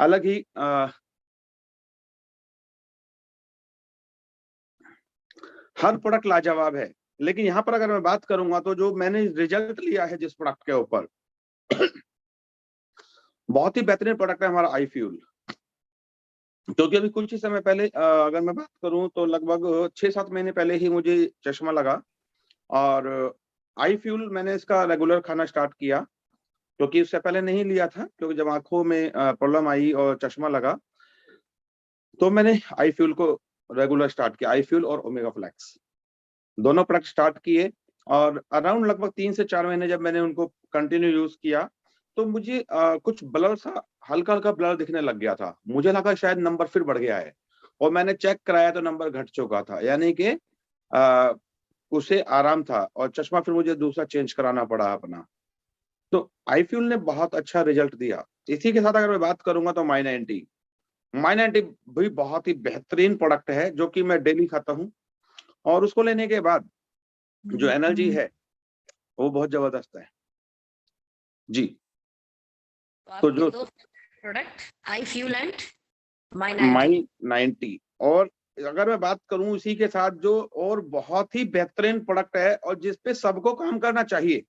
अलग ही हर प्रोडक्ट लाजवाब है, लेकिन यहाँ पर अगर मैं बात करूंगा तो जो मैंने रिजल्ट लिया है जिस प्रोडक्ट के ऊपर बहुत ही बेहतरीन प्रोडक्ट है हमारा आई फ्यूल। क्योंकि अभी कुछ ही समय पहले अगर मैं बात करूं तो लगभग 6-7 महीने पहले ही मुझे चश्मा लगा, और आई फ्यूल मैंने इसका रेगुलर खाना स्टार्ट किया, क्योंकि उससे पहले नहीं लिया था, क्योंकि जब आंखों में प्रॉब्लम आई और चश्मा लगा तो मैंने आई फ्यूल को रेगुलर स्टार्ट किया। आई फ्यूल और ओमेगा फ्लैक्स दोनों प्रोडक्ट स्टार्ट किए, और अराउंड लगभग 3 से 4 महीने जब मैंने उनको कंटिन्यू यूज किया तो मुझे कुछ ब्लर सा हल्का हल्का ब्लर दिखने लग गया था। मुझे लगा शायद नंबर फिर बढ़ गया है, और मैंने चेक कराया तो नंबर घट चुका था, यानी कि उसे आराम था, और चश्मा फिर मुझे दूसरा चेंज कराना पड़ा अपना। तो आई फ्यूल ने बहुत अच्छा रिजल्ट दिया। इसी के साथ अगर मैं बात करूंगा तो माई 90 भी बहुत ही बेहतरीन प्रोडक्ट है, जो कि मैं डेली खाता हूँ, और उसको लेने के बाद जो एनर्जी है वो बहुत जबरदस्त है जी। तो जो product I fuel and my 90, और अगर मैं बात करूं इसी के साथ जो और बहुत ही बेहतरीन प्रोडक्ट है और जिसपे सबको काम करना चाहिए,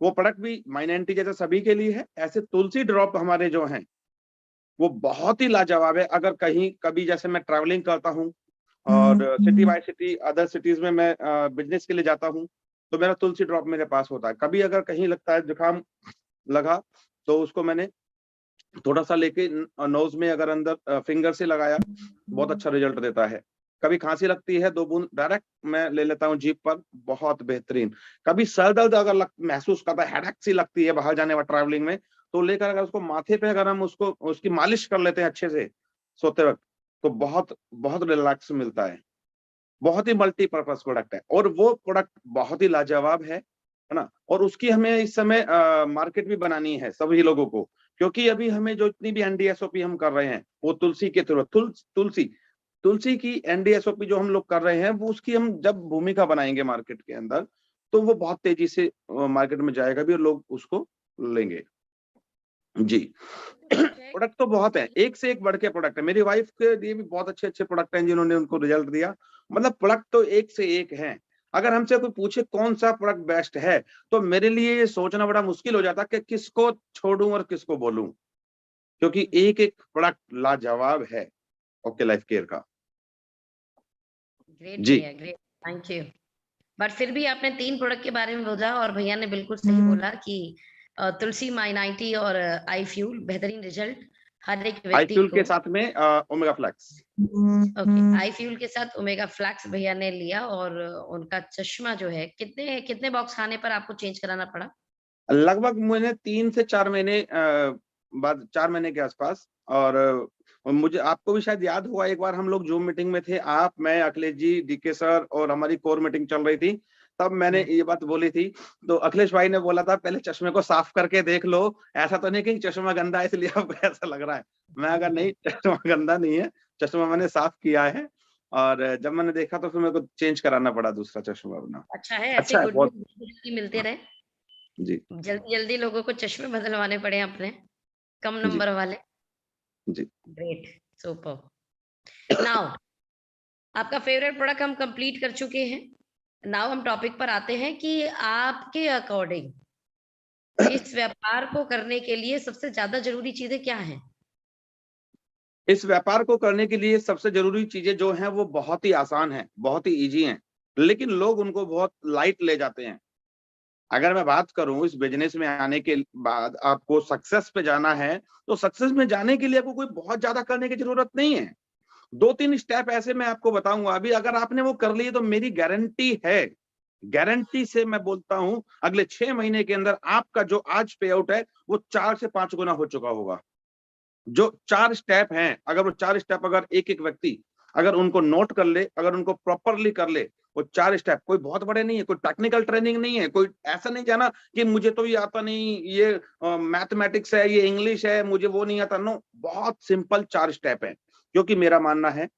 वो प्रोडक्ट भी माई 90 जैसे सभी के लिए है, ऐसे तुलसी ड्रॉप हमारे जो हैं वो बहुत ही लाजवाब है। अगर कहीं कभी जैसे मैं ट्रैवलिंग करता हूँ और city bye city other cities में मैं बिजनेस के लिए जाता हूँ, तो मेरा तुलसी ड्रॉप मेरे पास होता है। कभी अगर कहीं लगता है जुकाम लगा तो उसको मैंने थोड़ा सा लेके नोज में अगर अंदर फिंगर से लगाया, बहुत अच्छा रिजल्ट देता है। कभी खांसी लगती है 2 बूंद डायरेक्ट मैं ले लेता हूँ जीभ पर, बहुत बेहतरीन। कभी सर दर्द अगर महसूस करता है, हेडेक सी लगती है बाहर जाने में ट्रैवलिंग में, तो लेकर अगर उसको माथे पे अगर हम उसको उसकी मालिश कर लेते हैं अच्छे से सोते वक्त, तो बहुत बहुत रिलैक्स मिलता है। बहुत ही मल्टीपर्पज प्रोडक्ट है, और वो प्रोडक्ट बहुत ही लाजवाब है ना। और उसकी हमें इस समय मार्केट भी बनानी है सभी लोगों को, क्योंकि अभी हमें जो इतनी भी एनडीएसओपी हम कर रहे हैं वो तुलसी के थ्रू तुलसी की एनडीएसओपी जो हम लोग कर रहे हैं, वो उसकी हम जब भूमिका बनाएंगे मार्केट के अंदर, तो वो बहुत तेजी से मार्केट में जाएगा भी और लोग उसको लेंगे जी। प्रोडक्ट तो बहुत है, एक से एक बढ़ के प्रोडक्ट है। मेरी वाइफ के लिए भी बहुत अच्छे अच्छे प्रोडक्ट हैं जिन्होंने उनको रिजल्ट दिया। मतलब प्रोडक्ट तो एक से एक हैं। अगर हमसे कोई पूछे कौन सा प्रोडक्ट बेस्ट है, तो मेरे लिए ये सोचना बड़ा मुश्किल हो जाता कि किसको छोड़ूं और किसको बोलूं, क्योंकि एक एक प्रोडक्ट लाजवाब है ओके लाइफ केयर का। ग्रेट जी भैया, ग्रेट, थैंक यू। बट फिर भी आपने 3 प्रोडक्ट के बारे में बोला, और भैया ने बिल्कुल सही बोला कि तुलसी माई 90 और आई फ्यूल बेहतरीन रिजल्ट हर एक आई व्यक्ति फ्यूल को। के साथ में ओमेगा फ्लैक्स। ओके, आई फ्यूल के साथ ओमेगा फ्लैक्स भैया ने लिया, और उनका चश्मा जो है कितने कितने बॉक्स खाने पर आपको चेंज कराना पड़ा? लगभग मैंने 3 से 4 महीने बाद 4 महीने के आसपास। और मुझे आपको भी शायद याद हुआ, एक बार हम लोग जूम मीटिंग में थे, आप, मैं, अखिलेश जी, डीके सर, और हमारी कोर मीटिंग चल रही थी, तब मैंने ये बात बोली थी। तो अखिलेश भाई ने बोला था पहले चश्मे को साफ करके देख लो, ऐसा तो नहीं कि चश्मा गंदा है इसलिए आपको ऐसा लग रहा है। मैं अगर नहीं, चश्मा गंदा नहीं है, चश्मा मैंने साफ किया है, और जब मैंने देखा तो फिर मेरे को चेंज कराना पड़ा दूसरा चश्मा अपना। अच्छा है, ऐसे अच्छा है गुड बहुत न्यूज़ मिलते रहे। जी। जल्दी जल्दी लोगों को चश्मे बदलवाने पड़े अपने, कम जी नंबर वाले। जी ग्रेट, सुपर। नाउ आपका फेवरेट प्रोडक्ट हम कंप्लीट कर चुके हैं। नाउ हम टॉपिक पर आते हैं कि आपके अकॉर्डिंग इस व्यापार को करने के लिए सबसे ज्यादा जरूरी चीजें क्या हैं? इस व्यापार को करने के लिए सबसे जरूरी चीजें जो हैं वो बहुत ही आसान हैं, बहुत ही इजी हैं, लेकिन लोग उनको बहुत लाइट ले जाते हैं। अगर मैं बात करूं इस बिजनेस में आने के बाद आपको सक्सेस पे जाना है, तो सक्सेस में जाने के लिए आपको कोई बहुत ज्यादा करने की जरूरत नहीं है। 2-3 स्टेप ऐसे मैं आपको बताऊंगा, अभी अगर आपने वो कर लिए तो मेरी गारंटी है, गारंटी से मैं बोलता हूं, अगले 6 महीने के अंदर आपका जो आज पे आउट है वो 4 से 5 गुना हो चुका होगा। जो 4 स्टेप हैं, अगर वो 4 स्टेप अगर एक-एक व्यक्ति अगर उनको नोट कर ले, अगर उनको प्रॉपरली कर ले, वो 4 स्टेप कोई बहुत बड़े नहीं है, कोई टेक्निकल ट्रेनिंग नहीं है, कोई ऐसा नहीं जाना कि मुझे तो ये आता नहीं, ये मैथमेटिक्स है, ये इंग्लिश है, मुझे वो नहीं आता। नो, बहुत सिंपल 4 स्टेप है। क्योंकि मेरा मानना है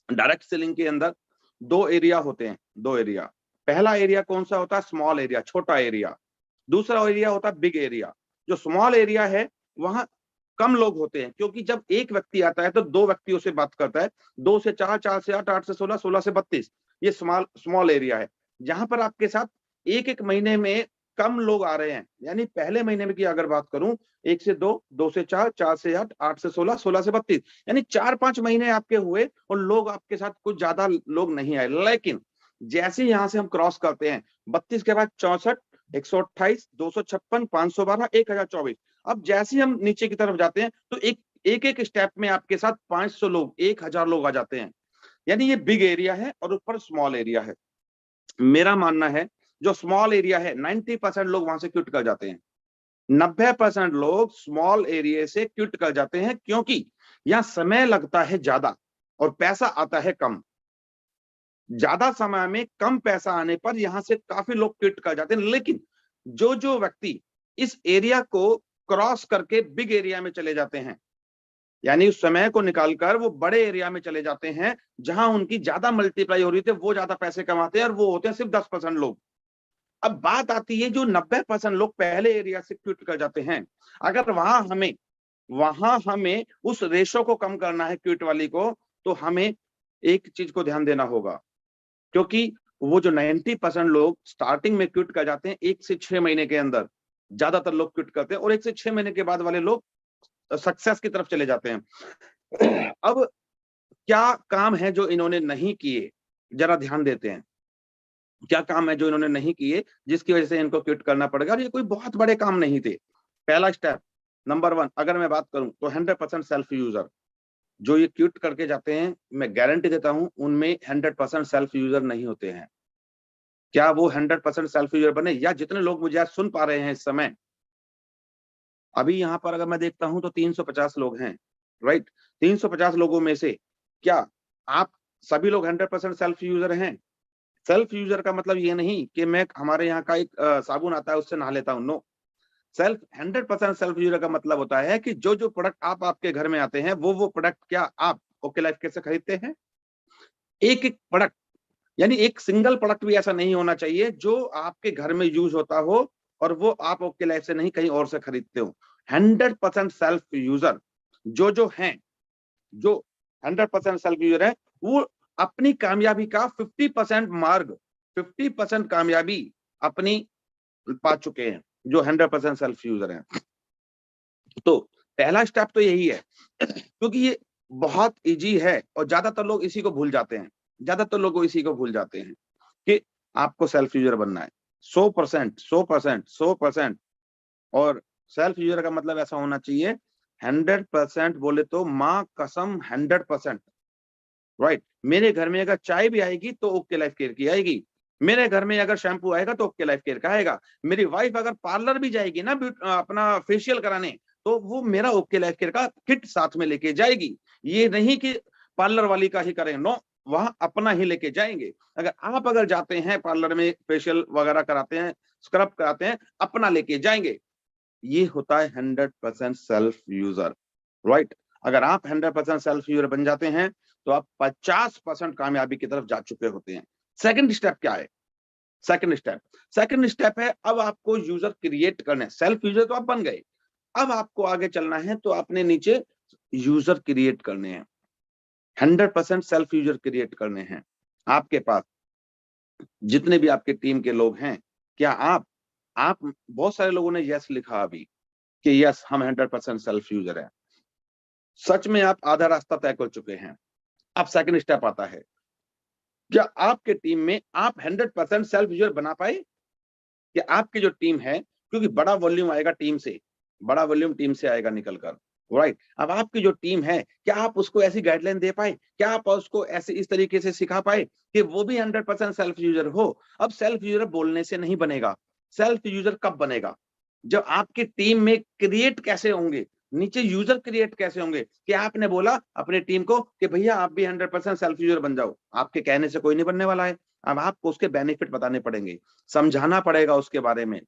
डायरेक्ट सेलिंग के अंदर 2 एरिया होते हैं, 2 एरिया। पहला एरिया कौन सा होता है? स्मॉल एरिया, छोटा एरिया। दूसरा एरिया होता है बिग एरिया। जो स्मॉल एरिया है वहां कम लोग होते हैं, क्योंकि जब एक व्यक्ति आता है तो 2 व्यक्तियों से बात करता है, 2 से 4, 4 से 8, 8 से 16, 16 से 32, ये स्मॉल एरिया है। जहां पर आपके साथ एक महीने में कम लोग आ रहे हैं, यानी पहले महीने में की अगर बात करूं, 1 से 2, 2 से 4, 4 से 8, 8 से 16, 16 से 32, यानी 4-5 महीने आपके हुए और लोग आपके साथ कुछ ज्यादा लोग नहीं आए। लेकिन जैसे यहां से हम क्रॉस करते हैं, 32 के बाद 64, 128, 256, 512, 1024, अब जैसे ही हम नीचे की तरफ जाते हैं तो एक स्टेप में आपके साथ 500 लोग, 1000 लोग आ जाते हैं। यानी ये बिग एरिया है और ऊपर स्मॉल एरिया है। मेरा मानना है जो स्मॉल एरिया है 90% लोग वहां से क्विट कर जाते हैं। 90% लोग स्मॉल एरिया से क्विट कर जाते हैं, क्योंकि यहाँ समय लगता है ज्यादा और पैसा आता है कम। ज्यादा समय में कम पैसा आने पर यहां से काफी लोग क्विट कर जाते हैं। लेकिन जो व्यक्ति इस एरिया को क्रॉस करके बिग एरिया में चले जाते हैं, यानी उस समय को निकालकर वो बड़े एरिया में चले जाते हैं जहां उनकी ज्यादा मल्टीप्लाई हो रही थी, वो ज्यादा पैसे कमाते हैं, और वो होते हैं सिर्फ 10% लोग। अब बात आती है जो 90% लोग पहले एरिया से क्विट कर जाते हैं, अगर वहां हमें उस रेशो को कम करना है क्विट वाली को, तो हमें एक चीज को ध्यान देना होगा, क्योंकि वो जो 90% लोग स्टार्टिंग में क्विट कर जाते हैं 1 से 6 महीने के अंदर, ज्यादातर लोग क्विट करते हैं, और 1 से 6 महीने के बाद वाले लोग सक्सेस की तरफ चले जाते हैं। अब क्या काम है जो इन्होंने नहीं किए, जरा ध्यान देते हैं। क्या काम है जो इन्होंने नहीं किए जिसकी वजह से इनको क्विट करना पड़ेगा, और ये कोई बहुत बड़े काम नहीं थे। पहला स्टेप, नंबर 1 अगर मैं बात करूं तो 100% सेल्फ यूजर जो ये क्विट करके जाते हैं, मैं गारंटी देता हूं उनमें 100% सेल्फ यूजर नहीं होते हैं। क्या वो 100% सेल्फ यूजर बने? या जितने लोग मुझे आज सुन पा रहे हैं इस समय, अभी यहाँ पर अगर मैं देखता हूं तो 350 लोग हैं, राइट? 350 लोगों में से क्या आप सभी लोग 100% सेल्फ यूजर हैं? सेल्फ यूजर का मतलब ये नहीं कि मैं हमारे यहाँ का एक साबुन आता है उससे नहा लेता हूँ, नो। 100% सेल्फ यूजर का मतलब होता है कि जो प्रोडक्ट आपके घर में आते हैं, वो प्रोडक्ट क्या आप ओके लाइफ कैसे खरीदते हैं? एक एक प्रोडक्ट, यानी एक सिंगल प्रोडक्ट भी ऐसा नहीं होना चाहिए जो आपके घर में यूज होता हो और वो आप ओके लाइफ से नहीं कहीं और से खरीदते हो। 100% सेल्फ यूजर जो हैं, जो 100% सेल्फ यूजर है, वो अपनी कामयाबी का 50% मार्ग, 50% कामयाबी अपनी पा चुके हैं, जो 100% सेल्फ यूजर हैं। तो पहला स्टेप तो यही है, क्योंकि ये बहुत इजी है और ज्यादातर लोग इसी को भूल जाते हैं। ज्यादातर लोग इसी को भूल जाते हैं कि आपको सेल्फ यूजर बनना है। 100%, 100%, 100%। और सेल्फ यूजर का मतलब ऐसा होना चाहिए 100%, बोले तो माँ कसम 100%, राइट? मेरे घर में अगर चाय भी आएगी तो ओके लाइफ केयर की आएगी, मेरे घर में अगर शैम्पू आएगा तो ओके लाइफ केयर का आएगा, मेरी वाइफ अगर पार्लर भी जाएगी ना अपना फेशियल कराने, तो वो मेरा ओके लाइफ केयर का किट साथ में लेके जाएगी। ये नहीं कि पार्लर वाली का ही करें, नो, वहां अपना ही लेके जाएंगे। अगर जाते हैं पार्लर में फेशियल वगैरह कराते हैं, स्क्रब कराते हैं, अपना लेके जाएंगे। ये होता है 100% सेल्फ यूजर, राइट? अगर आप 100% सेल्फ यूजर बन जाते हैं तो आप 50% कामयाबी की तरफ जा चुके होते हैं। सेकंड स्टेप क्या है? सेकंड स्टेप है, अब आपको यूजर क्रिएट करना है। सेल्फ यूजर तो आप बन गए, अब आपको आगे चलना है तो आपने नीचे यूजर क्रिएट करने हैं। 100% सेल्फ यूजर क्रिएट करने हैं। आपके पास जितने भी आपके टीम के लोग हैं, क्या आप बहुत सारे लोगों ने यस लिखा अभी कि यस हम 100% सेल्फ यूजर है। सच में आप आधा रास्ता तय कर चुके हैं। अब सेकंड स्टेप आता है, क्या आपके टीम में आप 100% सेल्फ यूजर बना पाए? कि आपकी जो टीम है, क्योंकि बड़ा वॉल्यूम आएगा टीम से, बड़ा वॉल्यूम टीम से आएगा निकलकर, राइट? अब आपकी जो टीम है, क्या आप उसको ऐसी गाइडलाइन दे पाए? क्या आप उसको ऐसे इस तरीके से सिखा पाए कि वो भी 100% सेल्फ यूजर हो? अब सेल्फ यूजर बोलने से नहीं बनेगा। सेल्फ यूजर कब बनेगा? जब आपकी टीम में क्रिएट कैसे होंगे, नीचे यूजर क्रिएट कैसे होंगे कि आपने बोला अपने टीम को कि भैया आप भी 100% सेल्फ यूजर बन जाओ। आपके कहने से कोई नहीं बनने वाला है। अब आपको उसके बेनिफिट बताने पड़ेंगे, समझाना पड़ेगा उसके बारे में।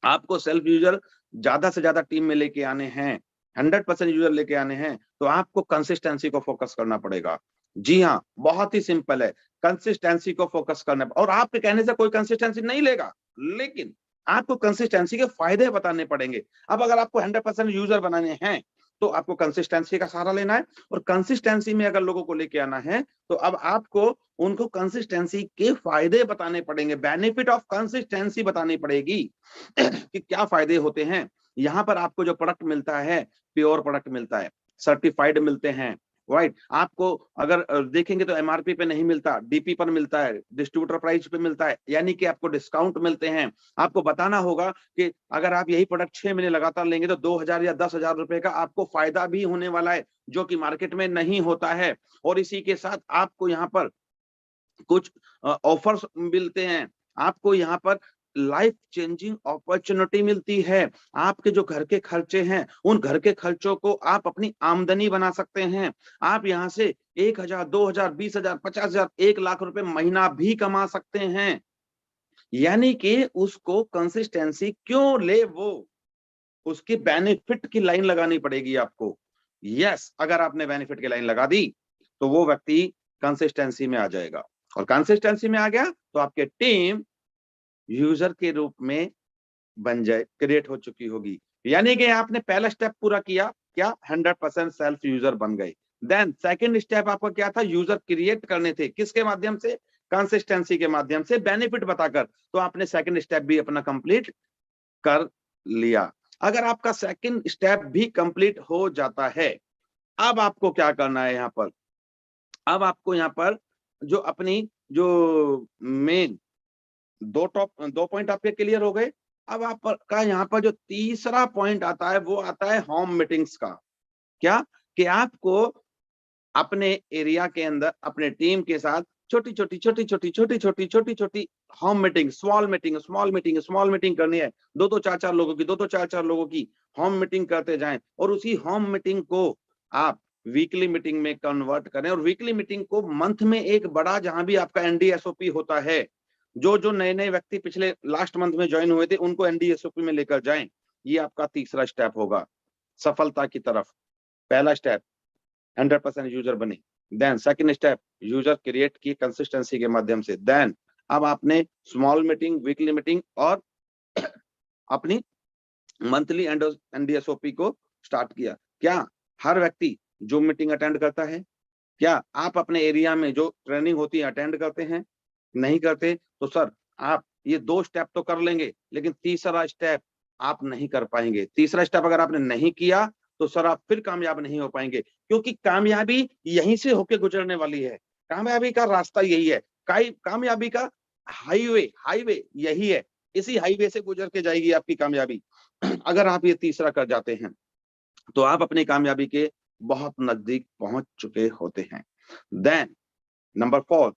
आपको सेल्फ यूजर ज्यादा से ज्यादा टीम में लेके आने हैं, 100% यूजर लेके आने हैं, तो आपको कंसिस्टेंसी को फोकस करना पड़ेगा। जी हाँ, बहुत ही सिंपल है, कंसिस्टेंसी को फोकस करना। और आपके कहने से कोई कंसिस्टेंसी नहीं लेगा, लेकिन आपको कंसिस्टेंसी के फायदे बताने पड़ेंगे। अब अगर आपको 100% यूजर बनाने हैं तो आपको कंसिस्टेंसी का सहारा लेना है, और कंसिस्टेंसी में अगर लोगों को लेके आना है तो अब आपको उनको कंसिस्टेंसी के फायदे बताने पड़ेंगे, बेनिफिट ऑफ कंसिस्टेंसी बतानी पड़ेगी कि क्या फायदे होते हैं। यहाँ पर आपको जो प्रोडक्ट मिलता है प्योर प्रोडक्ट मिलता है, सर्टिफाइड मिलते हैं, राइट। आपको अगर देखेंगे तो एमआरपी पे नहीं मिलता, डीपी पर मिलता है, डिस्ट्रीब्यूटर प्राइस पे मिलता है, यानी कि आपको डिस्काउंट मिलते हैं। आपको बताना होगा कि अगर आप यही प्रोडक्ट 6 महीने लगातार लेंगे तो 2000 या 10,000 रुपए का आपको फायदा भी होने वाला है, जो कि मार्केट में नहीं होता है। और इसी के साथ आपको यहाँ पर कुछ ऑफर्स मिलते हैं, आपको यहाँ पर लाइफ चेंजिंग अपॉर्चुनिटी मिलती है। आपके जो घर के खर्चे हैं, उन घर के खर्चों को आप अपनी आमदनी बना सकते हैं। आप यहाँ से 1000, 2000, 20,000, 50,000, 1,00,000 रुपए महीना भी कमा सकते हैं। यानी कि उसको कंसिस्टेंसी क्यों ले, वो उसकी बेनिफिट की लाइन लगानी पड़ेगी आपको। यस, अगर आपने बेनिफिट की लाइन लगा दी तो वो व्यक्ति कंसिस्टेंसी में आ जाएगा, और कंसिस्टेंसी में आ गया तो आपके टीम यूजर के रूप में बन जाए, क्रिएट हो चुकी होगी। यानी कि आपने पहला स्टेप पूरा किया, क्या 100% सेल्फ यूजर बन गए। देन सेकंड स्टेप आपका क्या था, यूजर क्रिएट करने थे, किसके माध्यम से, कंसिस्टेंसी के माध्यम से, बेनिफिट बताकर। तो आपने सेकंड स्टेप भी अपना कंप्लीट कर लिया। अगर आपका सेकंड स्टेप भी कंप्लीट हो जाता है, अब आपको क्या करना है यहाँ पर, अब आपको यहाँ पर जो अपनी जो मेन दो पॉइंट आपके क्लियर हो गए। अब आपका यहाँ पर जो तीसरा पॉइंट आता है वो आता है होम मीटिंग्स का। क्या कि आपको अपने एरिया के अंदर अपने टीम के साथ छोटी छोटी होम मीटिंग, स्मॉल मीटिंग करनी है। दो चार लोगों की होम मीटिंग करते जाएं, और उसी होम मीटिंग को आप वीकली मीटिंग में कन्वर्ट करें, और वीकली मीटिंग को मंथ में एक बड़ा, जहां भी आपका एनडीएसओपी होता है, जो नए व्यक्ति पिछले लास्ट मंथ में ज्वाइन हुए थे उनको एनडीएसओपी में लेकर जाएं। ये आपका तीसरा स्टेप होगा सफलता की तरफ। पहला स्टेप 100% यूजर बने, then second step user create की कंसिस्टेंसी के माध्यम से, देन अब आपने स्मॉल मीटिंग, वीकली मीटिंग और अपनी मंथली एनडीएसओपी को स्टार्ट किया। क्या हर व्यक्ति जो मीटिंग अटेंड करता है, क्या आप अपने एरिया में जो ट्रेनिंग होती है अटेंड करते हैं? नहीं करते तो सर आप ये 2 स्टेप तो कर लेंगे, लेकिन तीसरा स्टेप आप नहीं कर पाएंगे। तीसरा स्टेप अगर आपने नहीं किया तो सर आप फिर कामयाब नहीं हो पाएंगे, क्योंकि कामयाबी यहीं से होके गुजरने वाली है। कामयाबी का रास्ता यही है, कामयाबी का हाईवे यही है, इसी हाईवे से गुजर के जाएगी आपकी कामयाबी। अगर आप ये तीसरा कर जाते हैं तो आप अपनी कामयाबी के बहुत नजदीक पहुंच चुके होते हैं। देन नंबर 4,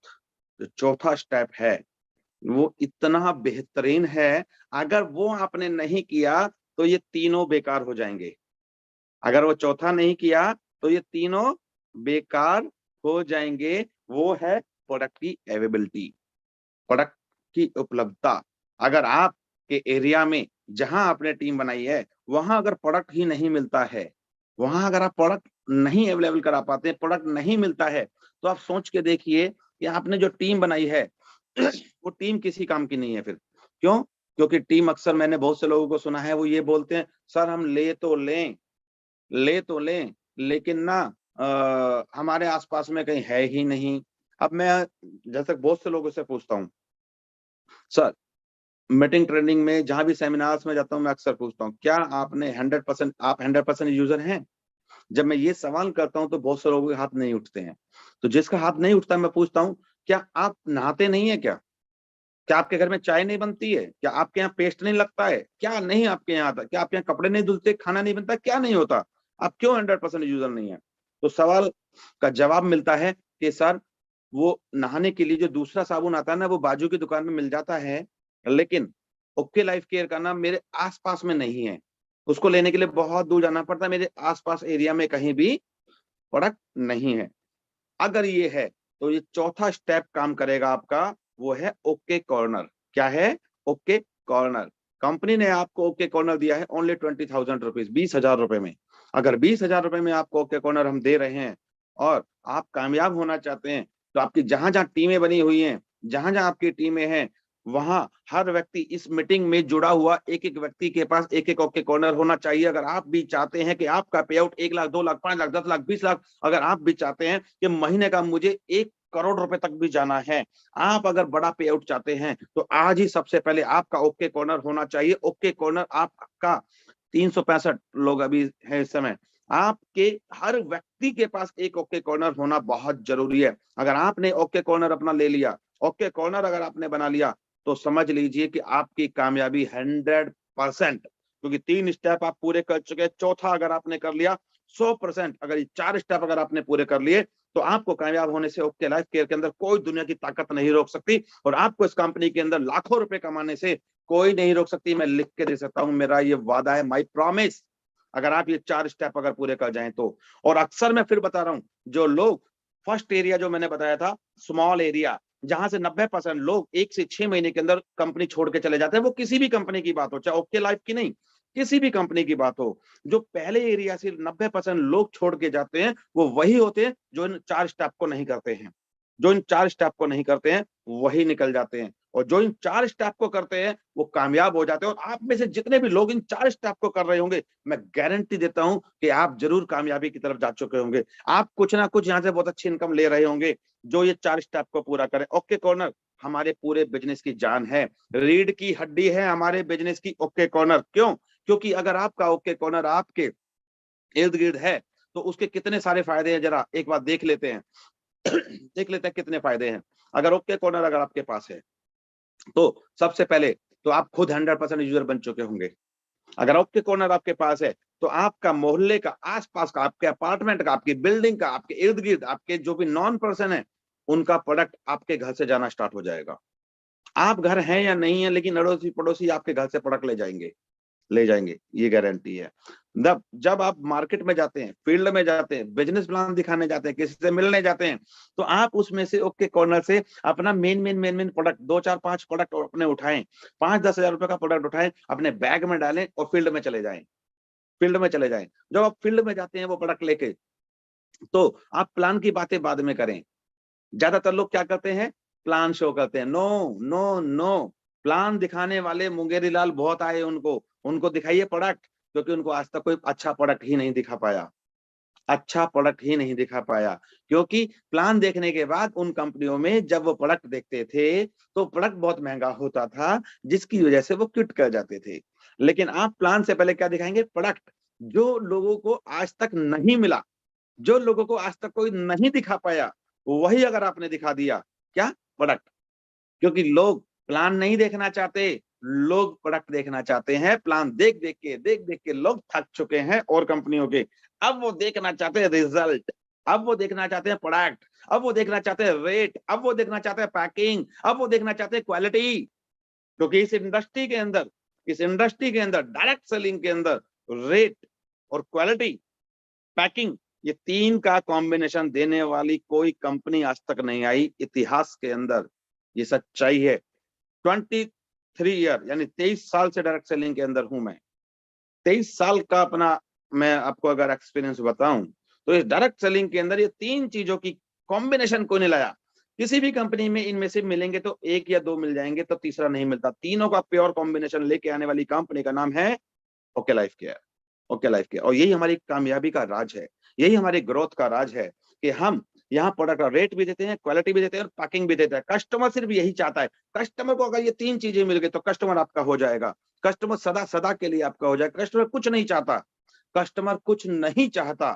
जो चौथा स्टेप है वो इतना बेहतरीन है, अगर वो आपने नहीं किया तो ये तीनों बेकार हो जाएंगे। अगर वो चौथा नहीं किया तो ये तीनों बेकार हो जाएंगे। वो है प्रोडक्ट की अवेलेबिलिटी, प्रोडक्ट की उपलब्धता। अगर आपके एरिया में जहां आपने टीम बनाई है वहां अगर प्रोडक्ट ही नहीं मिलता है, वहां अगर आप प्रोडक्ट नहीं अवेलेबल करा पाते, प्रोडक्ट नहीं मिलता है, तो आप सोच के देखिए कि आपने जो टीम बनाई है वो टीम किसी काम की नहीं है फिर। क्यों? क्योंकि टीम, अक्सर मैंने बहुत से लोगों को सुना है वो ये बोलते हैं, सर हम ले तो लें लेकिन ना हमारे आसपास में कहीं है ही नहीं। अब मैं जैसे बहुत से लोगों से पूछता हूँ, सर मीटिंग ट्रेनिंग में जहां भी सेमिनार्स में जाता हूं मैं अक्सर पूछता हूं, क्या आपने 100% आप 100% यूजर हैं? जब मैं ये सवाल करता हूं तो बहुत से लोगों के हाथ नहीं उठते हैं। तो जिसका हाथ नहीं उठता मैं पूछता हूं, क्या आप नहाते नहीं है क्या? क्या आपके घर में चाय नहीं बनती है? क्या आपके यहाँ पेस्ट नहीं लगता है? क्या नहीं आपके यहाँ आता? क्या आपके यहाँ कपड़े नहीं धुलते, खाना नहीं बनता, क्या नहीं होता? आप क्यों 100% यूजर नहीं है? तो सवाल का जवाब मिलता है कि सर वो नहाने के लिए जो दूसरा साबुन आता है ना वो बाजू की दुकान में मिल जाता है, लेकिन ओके लाइफ केयर का ना मेरे आसपास में नहीं है, उसको लेने के लिए बहुत दूर जाना पड़ता है, मेरे आसपास एरिया में कहीं भी प्रोडक्ट नहीं है। अगर ये है तो ये चौथा स्टेप काम करेगा आपका, वो है ओके कॉर्नर। क्या है? Okay corner. कंपनी ने आपको ओके कॉर्नर दिया है ओनली 20,000 रुपीज, 20,000 रुपए में। अगर 20,000 रुपए में आपको ओके कॉर्नर हम दे रहे हैं और आप कामयाब होना चाहते हैं, तो आपकी जहां जहां टीमें बनी हुई हैं, जहां जहां आपकी टीमें हैं, वहां हर व्यक्ति इस मीटिंग में जुड़ा हुआ एक एक व्यक्ति के पास एक एक ओके कॉर्नर होना चाहिए। अगर आप भी चाहते हैं कि आपका पे आउट 1 लाख, 2 लाख, 5 लाख, 10 लाख, 20 लाख, अगर आप भी चाहते हैं कि महीने का मुझे 1 करोड़ रुपए तक भी जाना है, आप अगर बड़ा पे आउट चाहते हैं तो आज ही सबसे पहले आपका ओके कॉर्नर होना चाहिए। ओके कॉर्नर आपका 365 लोग अभी है इस समय, आपके हर व्यक्ति के पास एक ओके कॉर्नर होना बहुत जरूरी है। अगर आपने ओके कॉर्नर अपना ले लिया, ओके कॉर्नर अगर आपने बना लिया, तो समझ लीजिए कि आपकी कामयाबी 100%, क्योंकि 3 स्टेप आप पूरे कर चुके हैं, चौथा अगर आपने कर लिया 100%। अगर ये 4 स्टेप अगर आपने पूरे कर लिए तो आपको कामयाब होने से ओके लाइफ केयर के अंदर कोई दुनिया की ताकत नहीं रोक सकती, और आपको इस कंपनी के अंदर लाखों रुपए कमाने से कोई नहीं रोक सकती। मैं लिख के दे सकता हूं, मेरा ये वादा है, माई प्रॉमिस। अगर आप ये 4 स्टेप अगर पूरे कर जाएं तो। और अक्सर मैं फिर बता रहा हूं, जो लोग फर्स्ट एरिया जो मैंने बताया था, स्मॉल एरिया, जहां से 90% लोग 1 से 6 महीने के अंदर कंपनी छोड़ के चले जाते हैं, वो किसी भी कंपनी की बात हो, चाहे ओके लाइफ की नहीं, किसी भी कंपनी की बात हो, जो पहले एरिया से 90% लोग छोड़ के जाते हैं, वो वही होते हैं जो इन 4 स्टेप को नहीं करते हैं। जो इन 4 स्टेप को नहीं करते हैं वही निकल जाते हैं, और जो इन 4 स्टेप को करते हैं वो कामयाब हो जाते हैं। और आप में से जितने भी लोग इन 4 स्टेप को कर रहे होंगे, मैं गारंटी देता हूं कि आप जरूर कामयाबी की तरफ जा चुके होंगे। आप कुछ ना कुछ यहां से बहुत अच्छी इनकम ले रहे होंगे जो ये 4 स्टेप को पूरा करें। ओके कॉर्नर हमारे पूरे बिजनेस की जान है, रीढ़ की हड्डी है हमारे बिजनेस की ओके कॉर्नर। क्यों? क्योंकि अगर आपका ओके कॉर्नर आपके इर्द गिर्द है तो उसके कितने सारे फायदे हैं, जरा एक बार देख लेते हैं। देख लेते हैं कितने फायदे हैं। अगर ओके कॉर्नर अगर आपके पास है तो सबसे पहले तो आप खुद 100% यूजर बन चुके होंगे। अगर ओके कॉर्नर आपके पास है तो आपका मोहल्ले का, आसपास का, आपके अपार्टमेंट का, आपकी बिल्डिंग का, आपके इर्द गिर्द आपके जो भी नॉन पर्सन है, उनका प्रोडक्ट आपके घर से जाना स्टार्ट हो जाएगा। आप घर हैं या नहीं है, लेकिन अड़ोसी पड़ोसी आपके घर से प्रोडक्ट ले जाएंगे, ये गारंटी है। जब जब आप मार्केट में जाते हैं, फील्ड में जाते हैं, बिजनेस प्लान दिखाने जाते हैं, किसी से मिलने जाते हैं, तो आप उसमें से ओके कॉर्नर से अपना मेन प्रोडक्ट 2 4 5 प्रोडक्ट अपने उठाएं, 5-10 हजार रुपए का प्रोडक्ट उठाएं, अपने बैग में डालें और फील्ड में चले जाएं। फील्ड में चले जाएं। जब आप फील्ड में जाते हैं वो प्रोडक्ट लेके, तो आप प्लान की बातें बाद में करें। ज्यादातर लोग क्या करते हैं, प्लान शो करते हैं। नो नो नो, प्लान दिखाने वाले मुंगेरी लाल बहुत आए, उनको उनको दिखाइए प्रोडक्ट, क्योंकि उनको आज तक कोई अच्छा प्रोडक्ट ही नहीं दिखा पाया, अच्छा प्रोडक्ट ही नहीं दिखा पाया। क्योंकि प्लान देखने के बाद उन कंपनियों में जब वो प्रोडक्ट देखते थे तो प्रोडक्ट बहुत महंगा होता था, जिसकी वजह से वो क्विट कर जाते थे। लेकिन आप प्लान से पहले क्या दिखाएंगे, प्रोडक्ट जो लोगों को आज तक नहीं मिला, जो लोगों को आज तक कोई नहीं दिखा पाया, वही अगर आपने दिखा दिया, क्या, प्रोडक्ट। क्योंकि लोग प्लान नहीं देखना चाहते, लोग प्रोडक्ट देखना चाहते हैं। प्लान देख देख के लोग थक चुके हैं और कंपनियों के। अब वो देखना चाहते हैं रिजल्ट, अब वो देखना चाहते हैं प्रोडक्ट, अब वो देखना चाहते हैं रेट, अब वो देखना चाहते हैं पैकिंग, अब वो देखना चाहते हैं क्वालिटी। क्योंकि इस इंडस्ट्री के अंदर डायरेक्ट सेलिंग के अंदर रेट और क्वालिटी, पैकिंग, ये 3 का कॉम्बिनेशन देने वाली कोई कंपनी आज तक नहीं आई इतिहास के अंदर। ये सच्चाई है। 23 ईयर यानी 23 साल से डायरेक्ट सेलिंग के अंदर हूं मैं। 23 साल का अपना मैं आपको अगर एक्सपीरियंस बताऊं, तो इस डायरेक्ट सेलिंग के अंदर ये 3 चीजों की कॉम्बिनेशन कोई नहीं लाया। किसी भी कंपनी में इनमें से मिलेंगे तो 1 या 2 मिल जाएंगे, तो तीसरा नहीं मिलता। तीनों का प्योर कॉम्बिनेशन लेके आने वाली कंपनी का नाम है okay life care. Okay life care. और यही हमारी कामयाबी का राज है, यही हमारी ग्रोथ का राज है कि हम यहाँ प्रोडक्ट का रेट भी देते हैं, क्वालिटी भी देते हैं और पैकिंग भी देते हैं। कस्टमर सिर्फ यही चाहता है। कस्टमर को अगर ये 3 चीजें मिल गई तो कस्टमर आपका हो जाएगा। कस्टमर सदा सदा के लिए आपका हो जाएगा। कस्टमर कुछ नहीं चाहता, कस्टमर कुछ नहीं चाहता,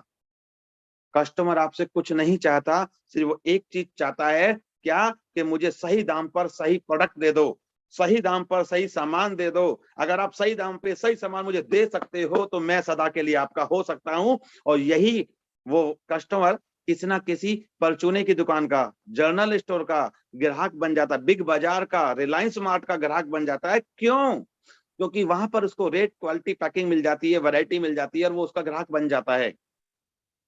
कस्टमर आपसे कुछ नहीं चाहता। सिर्फ वो एक चीज चाहता है, क्या, कि मुझे सही दाम पर सही प्रोडक्ट दे दो, सही दाम पर सही सामान दे दो। अगर आप सही दाम पे सही सामान मुझे दे सकते हो तो मैं सदा के लिए आपका हो सकता हूं। और यही वो कस्टमर किसी ना किसी परचूने की दुकान का, जनरल स्टोर का ग्राहक बन जाता है, बिग बाजार का, रिलायंस मार्ट का ग्राहक बन जाता है। क्यों? क्योंकि वहां पर उसको रेट, क्वालिटी, पैकिंग मिल जाती है, वैरायटी मिल जाती है और वो उसका ग्राहक बन जाता है।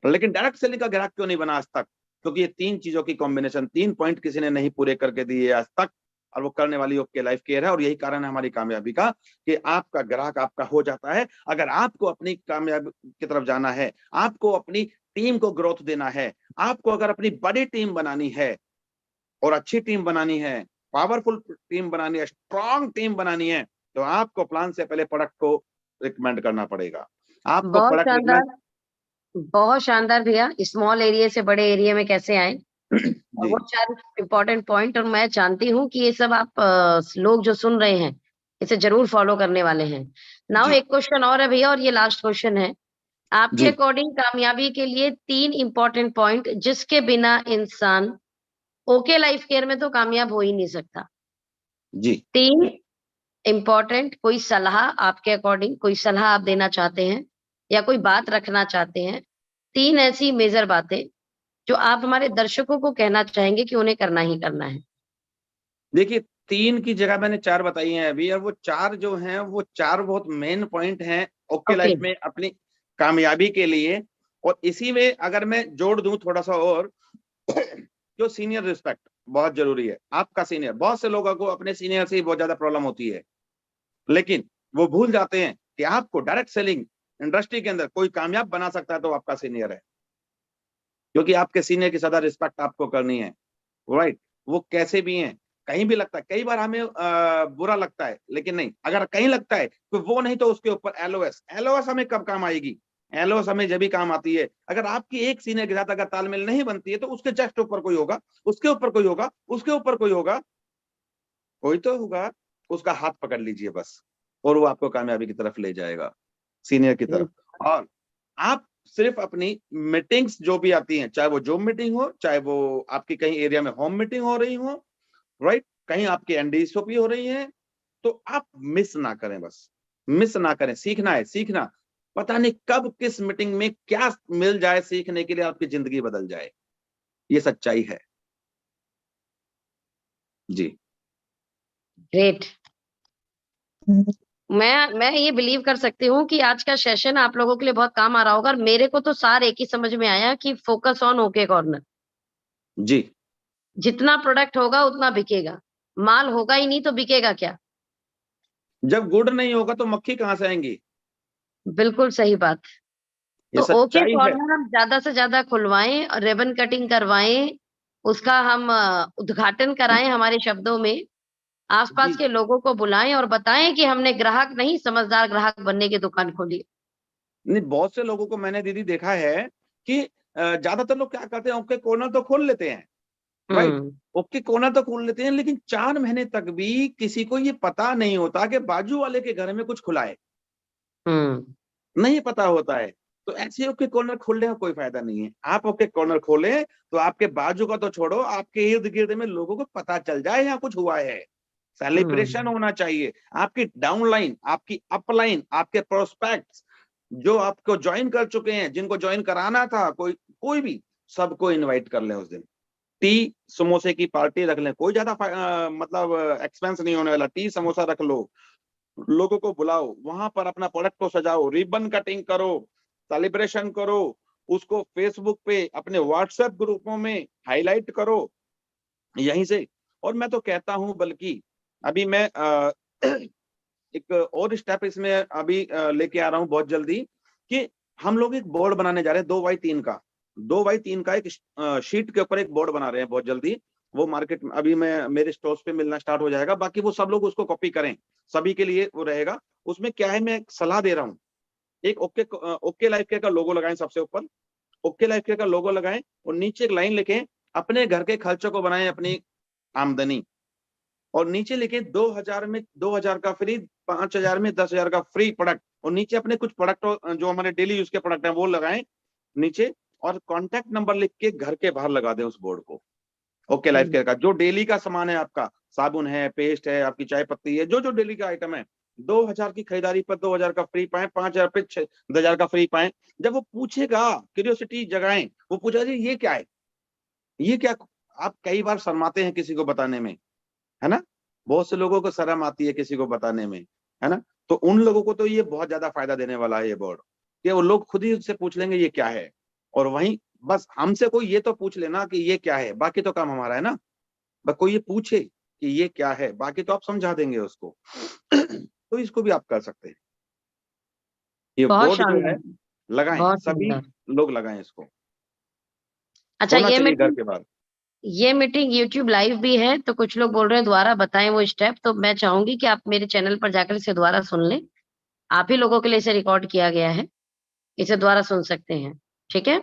लेकिन डायरेक्ट सेलिंग का ग्राहक क्यों नहीं बना आज तक? क्योंकि ये 3 चीजों की कॉम्बिनेशन, 3 पॉइंट किसी ने नहीं पूरे करके दिए आज तक, और वो करने वाली ओके लाइफ केयर है। और यही कारण है हमारी कामयाबी का कि आपका ग्राहक आपका हो जाता है। अगर आपको अपनी कामयाबी की तरफ जाना है, आपको अपनी टीम को ग्रोथ देना है, आपको अगर अपनी बड़ी टीम बनानी है और अच्छी टीम बनानी है, पावरफुल टीम बनानी है, स्ट्रॉन्ग टीम बनानी है, तो आपको प्लान से पहले प्रोडक्ट को रिकमेंड करना पड़ेगा। आपको बहुत प्रोडक्ट शानदार, रिकमेंड बहुत शानदार भैया। स्मॉल एरिया से बड़े एरिया में कैसे आए, और जी वो 4 इम्पोर्टेंट पॉइंट, और मैं जानती हूँ कि ये सब आप लोग जो सुन रहे हैं, इसे ज़रूर फॉलो करने वाले हैं। नाउ जी एक क्वेश्चन और है भैया, और ये लास्ट क्वेश्चन है। आपके जी अकॉर्डिंग कामयाबी के लिए 3 इम्पोर्टेंट पॉइंट जिसके बिना इंसान ओके लाइफ केयर में तो कामयाब हो ही नहीं सकता। जी 3 इम्पोर्टेंट, कोई सलाह आपके अकॉर्डिंग, कोई सलाह आप देना चाहते हैं या कोई बात रखना चाहते हैं, 3 ऐसी मेजर बातें जो आप हमारे दर्शकों को कहना चाहेंगे कि उन्हें करना ही करना है? देखिए 3 की जगह मैंने 4 बताई हैं अभी, और वो 4 जो हैं वो 4 बहुत मेन पॉइंट हैं ओके ओके, लाइफ में अपनी कामयाबी के लिए। और इसी में अगर मैं जोड़ दूं थोड़ा सा और जो सीनियर रिस्पेक्ट बहुत जरूरी है। आपका सीनियर, बहुत से लोगों को अपने सीनियर से ही बहुत ज्यादा प्रॉब्लम होती है, लेकिन वो भूल जाते हैं कि आपको डायरेक्ट सेलिंग इंडस्ट्री के अंदर कोई कामयाब बना सकता है तो आपका सीनियर है, क्योंकि आपके सीनियर की ज्यादा रिस्पेक्ट आपको करनी है। राइट, वो कैसे भी हैं, कहीं भी लगता है, कई बार हमें बुरा लगता है, लेकिन नहीं, अगर कहीं लगता है तो वो नहीं तो उसके ऊपर एलओएस। एलओएस हमें कब काम आएगी? एलओएस हमें जब भी काम आती है अगर आपकी एक सीनियर के साथ अगर तालमेल नहीं बनती है, तो उसके जस्ट ऊपर कोई होगा, उसके ऊपर कोई होगा, उसके ऊपर कोई होगा, कोई तो होगा, उसका हाथ पकड़ लीजिए बस, और वो आपको कामयाबी की तरफ ले जाएगा, सीनियर की तरफ। ग्रेट, और आप सिर्फ अपनी मीटिंग्स जो भी आती हैं, चाहे वो जूम मीटिंग हो, चाहे वो आपकी कहीं एरिया में होम मीटिंग हो रही हो, राइट, कहीं आपकी एनडीएसओपी हो रही है, तो आप मिस ना करें, बस मिस ना करें। सीखना है, सीखना, पता नहीं कब किस मीटिंग में क्या मिल जाए सीखने के लिए, आपकी जिंदगी बदल जाए, ये सच्चाई है। जी ग्रेट। मैं ये बिलीव कर सकती हूँ कि आज का सेशन आप लोगों के लिए बहुत काम आ रहा होगा, और मेरे को तो सार एक ही समझ में आया कि फोकस ऑन ओके कॉर्नर। जी जितना प्रोडक्ट होगा उतना बिकेगा, माल होगा ही नहीं तो बिकेगा क्या? जब गुड नहीं होगा तो मक्खी कहां से आएंगी? बिल्कुल सही बात। ये तो ओके सच्चाई है। कॉर्नर हम ज्यादा से ज्यादा खुलवाएं और रिबन कटिंग करवाएं, उसका हम उद्घाटन कराएं हमारे शब्दों में, आसपास जी के लोगों को बुलाएं और बताएं कि हमने ग्राहक नहीं, समझदार ग्राहक बनने की दुकान खोली है। नहीं, बहुत से लोगों को मैंने दीदी देखा है कि ज्यादातर लोग क्या करते हैं, ओके कॉर्नर तो खोल लेते हैं, राइट, हम्म, ओके कॉर्नर तो खोल लेते हैं, लेकिन 4 महीने तक भी किसी को ये पता नहीं होता कि बाजू वाले के घर में कुछ खुला है, हम्म, नहीं पता होता है। तो ऐसे ओके कॉर्नर खोलने का कोई फायदा नहीं है। आप ओके कॉर्नर खोलें तो आपके बाजू का तो छोड़ो, आपके इर्द गिर्द में लोगों को पता चल जाए यहाँ कुछ हुआ है, सेलिब्रेशन हम्म, होना चाहिए। आपकी डाउनलाइन, आपकी अपलाइन, आपके प्रोस्पेक्ट्स जो आपको ज्वाइन कर चुके हैं, जिनको ज्वाइन कराना था, कोई कोई भी, सबको इनवाइट कर लें उस दिन। टी समोसे की पार्टी रख लें, कोई ज्यादा मतलब एक्सपेंस नहीं होने वाला, टी समोसा रख लो, लोगों को बुलाओ, वहां पर अपना प्रोडक्ट को सजाओ, रिबन कटिंग करो, सेलिब्रेशन करो, उसको फेसबुक पे अपने व्हाट्सएप ग्रुपों में हाईलाइट करो यहीं से। और मैं तो कहता हूं, बल्कि अभी मैं एक और स्टेप इसमें अभी लेके आ रहा हूं बहुत जल्दी, कि हम लोग एक बोर्ड बनाने जा रहे हैं 2x3 का, 2x3 का एक शीट के ऊपर एक बोर्ड बना रहे हैं बहुत जल्दी। वो मार्केट में अभी मैं मेरे स्टोर्स पे मिलना स्टार्ट हो जाएगा, बाकी वो सब लोग उसको कॉपी करें, सभी के लिए वो रहेगा। उसमें क्या है, मैं एक सलाह दे रहा हूँ, एक ओके ओके लाइफ केयर का लोगो लगाएं सबसे ऊपर, ओके लाइफ केयर का लोगो लगाएं, और नीचे एक लाइन लिखें, अपने घर के खर्चों को बनाएं अपनी आमदनी, और नीचे लिखे 2000 में 2000 का फ्री, 5000 में 10,000 का फ्री प्रोडक्ट, और नीचे अपने कुछ प्रोडक्ट जो हमारे डेली यूज के प्रोडक्ट हैं वो लगाएं नीचे, और कॉन्टैक्ट नंबर लिख के घर के बाहर लगा दें उस बोर्ड को। ओके लाइफ हम्म, केयर का जो डेली का सामान है, आपका साबुन है, पेस्ट है, आपकी चाय पत्ती है, जो जो डेली का आइटम है, 2000 की खरीदारी पर 2000 का फ्री पाए, 5000 पे 10,000 का फ्री पाए। जब वो पूछेगा, क्यूरियोसिटी जगाएं, वो पूछेगा जी ये क्या है, ये क्या, आप कई बार शर्माते हैं किसी को बताने में, है ना, बहुत से लोगों को शर्म आती है किसी को बताने में, है ना, तो उन लोगों को तो ये बहुत ज्यादा फायदा देने वाला है ये बोर्ड, कि वो लोग खुद ही उससे पूछ लेंगे ये क्या है, और वहीं बस हमसे कोई ये तो पूछ लेना कि ये क्या है, बाकी तो काम हमारा है ना, बस कोई ये पूछे कि ये क्या है, बाकी तो आप समझा देंगे उसको। तो इसको भी आप कर सकते हैं, ये बहुत बोर्ड जो है शानदार, लगाएं, बहुत सभी शानदार। लोग लगाएं इसको, अच्छा, होना ये चाहिए घर मीटिंग के बाहर। ये मीटिंग YouTube लाइव भी है, तो कुछ लोग बोल रहे हैं दोबारा बताएं वो स्टेप, तो मैं चाहूंगी कि आप मेरे चैनल पर जाकर इसे दोबारा सुन लें। आप ही लोगों के लिए इसे रिकॉर्ड किया गया है, इसे दोबारा सुन सकते हैं, ठीक है?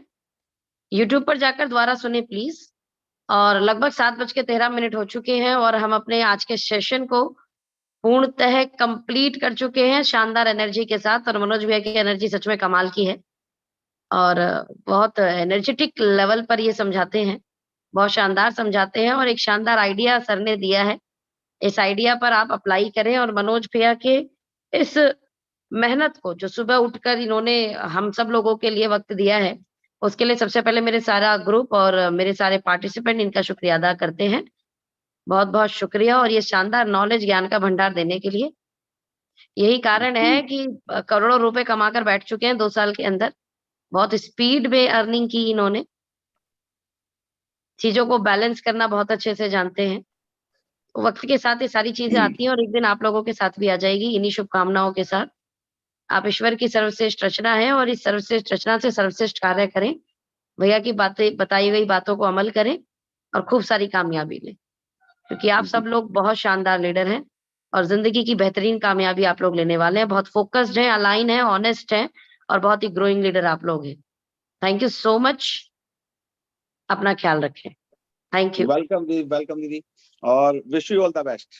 YouTube पर जाकर दोबारा सुने प्लीज। और लगभग 7:13 हो चुके हैं और हम अपने आज के सेशन को पूर्णतः कंप्लीट कर चुके हैं शानदार एनर्जी के साथ। और मनोज भैया की एनर्जी सच में कमाल की है और बहुत एनर्जेटिक लेवल पर ये समझाते हैं, बहुत शानदार समझाते हैं और एक शानदार आइडिया सर ने दिया है। इस आइडिया पर आप अप्लाई करें और मनोज भैया के इस मेहनत को जो सुबह उठकर इन्होंने हम सब लोगों के लिए वक़्त दिया है, उसके लिए सबसे पहले मेरे सारा ग्रुप और मेरे सारे पार्टिसिपेंट इनका शुक्रिया अदा करते हैं। बहुत-बहुत शुक्रिया और ये शानदार नॉलेज ज्ञान का भंडार देने के लिए। यही कारण है कि करोड़ों रुपए कमाकर बैठ चुके हैं 2 साल के अंदर। बहुत स्पीड में अर्निंग की इन्होंने। चीज़ों को बैलेंस करना बहुत अच्छे से जानते हैं। वक़्त के साथ ये सारी चीज़ें आती हैं और एक दिन आप लोगों के साथ भी आ जाएगी इन्हीं शुभकामनाओं के साथ। आप ईश्वर की सर्वश्रेष्ठ रचना हैं और इस सर्वश्रेष्ठ रचना से सर्वश्रेष्ठ कार्य करें। भैया की बातें बताई गई बातों को अमल करें और खूब सारी कामयाबी लें। क्योंकि आप सब लोग बहुत शानदार लीडर हैं और ज़िंदगी की बेहतरीन कामयाबी आप लोग लेने वाले हैं। बहुत फ़ोकस्ड हैं, अलाइन हैं, ऑनेस्ट हैं और बहुत ही ग्रोइंग लीडर आप लोग हैं। Thank you so much. अपना ख्याल रखें। Thank you. वेलकम दीदी और wish you all the best.